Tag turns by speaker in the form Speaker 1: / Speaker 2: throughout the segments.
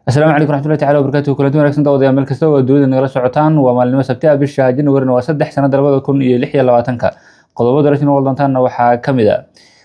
Speaker 1: السلام عليكم ورحمة الله تعالى وبركاته. كلنا wanaagsan dawada meel kasta oo dunida nagala socotaan. waa maalmo sabti ah bisha January waa 3 sanad 2026 qodobada rasmi oo doontaana waxaa kamid ah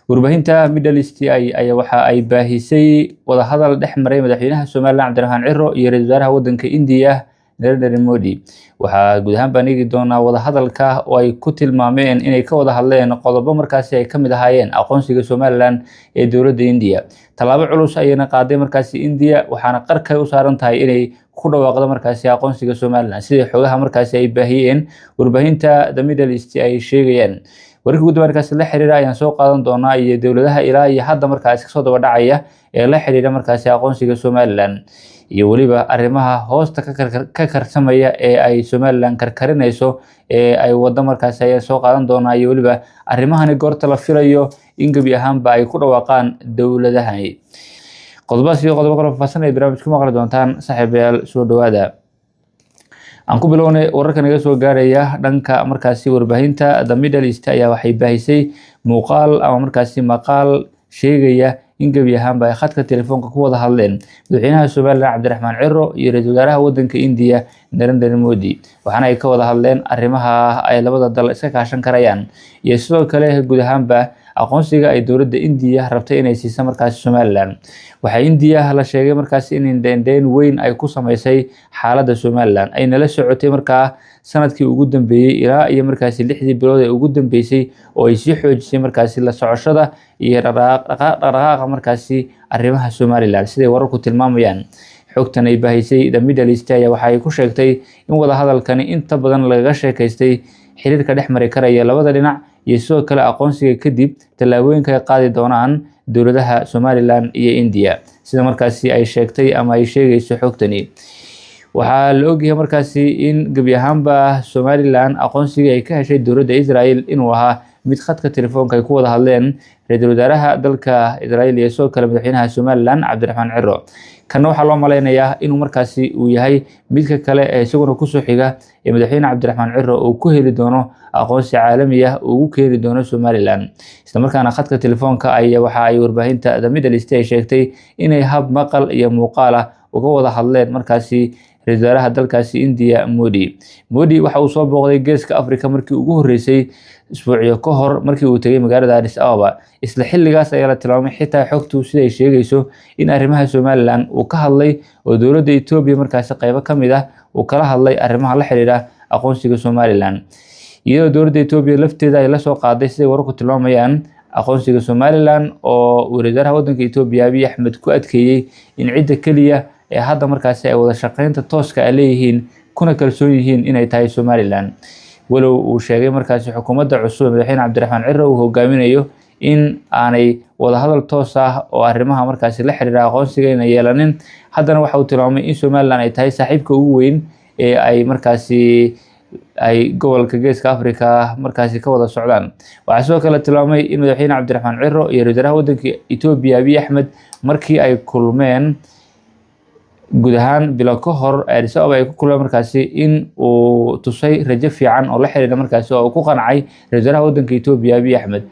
Speaker 1: warbaahinta Middle East waxa ay baahisay wada hadal dhex maray madaxweynaha Soomaaliland Cabdiraxmaan Ciro iyo ra'iisul wasaaraha wadanka India Narendra Modi. waxa guud ahaan baanigi doona wada hadalka oo ay ku tilmaameen inay ka wada hadleen qodobo markaasi ay kamid ahaayeen aqoonsiga Soomaaliland ee dawladda India. talaabo culus ayayna qaaday markaasi India waxaana qarka u saaran tahay inay ku dhawaaqdo markaasi aqoonsiga Soomaaliland sida xogaha markaasi ay baahiyeen warbaahinta The Middle East ay sheegayaan. wararka guud markaasi la xiriira ayaan soo qaadan doonaa iyo dawladaha ilaa iyo hadda markaasi kasoo daba dhacaya ee la xiriira markaasi aqoonsiga Soomaaliland iyo waliba arrimaha hoosta ka karsamaya ee ay Soomaaliland karkarinayso ee ay wada markaasi ay soo qaadan doonaa iyo waliba arrimahani goorta la filayo in gabi ahaanba ay ku dhawaaqaan dawladahani. qodobadaas iyo qodobo kale faahfaahsan ay barnaamijka maqli doontaan saaxiibayaal soo dhawaada. aan ku bilownay wararka naga soo gaaraya dhanka markaasi warbaahinta The Middle East ayaa waxay baahisay muuqaal ama markaasi maqaal sheegaya in gabi ahaanba ay khadka telefoonka ku wada hadleen madaxweynaha Soomaaliland Cabdiraxmaan Ciro iyo ra'iisul wasaaraha wadanka India Narendra Modi. waxaana ay ka wada hadleen arrimaha ay labada dal iska kaashan karayaan iyo sidoo kale guud ahaanba aqoonsiga ay dawladda India rabtay inay siiso markaasi Soomaaliland. waxa India la sheegay markaasi in deyn weyn ay ku sameysay xaaladda Soomaaliland ay nala socotay markaa sanadkii ugu dambeeyay ilaa iyo markaasi 6 bilood ee ugu dambeysay oo ay sii xoojisay markaasi la socoshada iyo dhaqdhaqaaqa markaasi arrimaha Soomaaliland sida wararku tilmaamayaan. xogtan ay baahisay The Middle East ayaa waxa ay ku sheegtay in wada hadalkani inta badan laga sheekaystay xiriirka dhex mari karaya labada dhinac iyo sidoo kale aqoonsiga kadib tallaabooyinka ay qaadi doonaan dawladaha Soomaaliland iyo India sida markaasi ay sheegtay ama ay sheegayso xogtani. waxaa la ogyahay markaasi in gabi ahaanba Soomaaliland aqoonsiga ay ka heshay dawladda Israel inuu ahaa mid khadka telefoonka ay ku wada hadleen ra'iisul wasaaraha dalka Israel iyo sidoo kale madaxweynaha Soomaaliland Cabdiraxmaan Ciro. kana waxaa loo maleynayaa inuu markaasi uu yahay midka kale ee isaguna ku soo xiga ee madaxweyne Cabdiraxmaan Ciro uu ku heli doono aqoonsi caalami ah oo uu keeni doono Soomaaliland. isla markaana khadka telefoonka waxa ay warbaahinta The Middle East ay sheegtay inay hab maqal iyo muuqaal ah uga wada hadleen markaasi ra'iisul wasaaraha dalkaasi India Modi. waxa uu soo booqday geeska Afrika markii ugu horeysay isbuuciyo ka hor markii uu tagay magaalada Addis Ababa. isla xilligaas ayaa la tilmaamay xitaa xogtu sida ay sheegayso in arrimaha Soomaaliland uu ka hadlay oo dawladda Itoobiya markaasi qaybo kamid ah uu kala hadlay arrimaha la xiriira aqoonsiga Soomaaliland. iyadoo dawladda Itoobiya lafteeda ay la soo qaaday sida wararku tilmaamayaan aqoonsiga Soomaaliland oo ra'iisul wasaaraha wadanka Itoobiya Abiy Ahmed ku adkeeyay in cidda kaliya ee hadda markaasi ay wada shaqeynta tooska ah leeyihiin kuna kalsoon yihiin inay tahay Soomaaliland. walow uu sheegay markaasi xukuumadda cusub ee madaxweyne Cabdiraxmaan Ciro uu hogaaminayo in aanay wada hadal toos ah oo arrimaha markaasi la xiriira aqoonsiga inay yeelanin. haddana waxa uu tilmaamay in Soomaaliland ay tahay saaxiibka ugu weyn ee ay markaasi ay gobolka geeska Afrika markaasi ka wada socdaan. waxaa sidoo kale tilmaamay in madaxweyne Cabdiraxmaan Ciro iyo ra'iisul wasaaraha wadanka Itoobiya Abiy Ahmed markii ay kulmeen guud ahaan bilo ka hor Addis Ababa ay ku kulmeen markaasi in uu tusay rajo fiican oo la xiriira markaasi oo ku qancay ra'iisul wasaaraha wadanka Itoobiya Abiy Ahmed